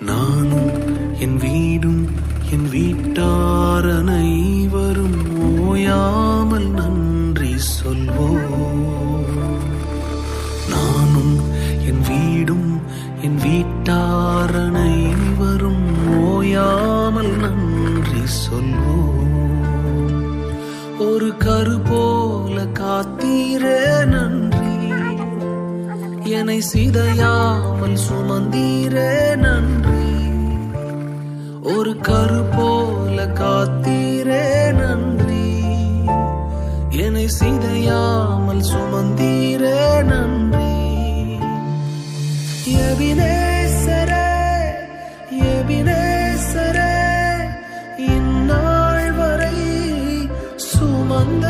நானும் என் வீடும் என் வீட்டார் அனைவரும் ஓயாமல் நன்றி சொல்வோம். நானும் என் வீடும் என் வீட்டார் அனைவரும் ஓயாமல் நன்றி சொல்வோம். ஒரு கரு போல காத்தீரே நன்றி, என்னை சிதையாமல் சுமந்தீரே நன்றி. ஒரு கரு போல காத்தீரே நன்றி, என்னை சிதையாமல் சுமந்தீரே நன்றி. எபினேசரே எபினேசரே, இந்நாள் வரை சுமந்த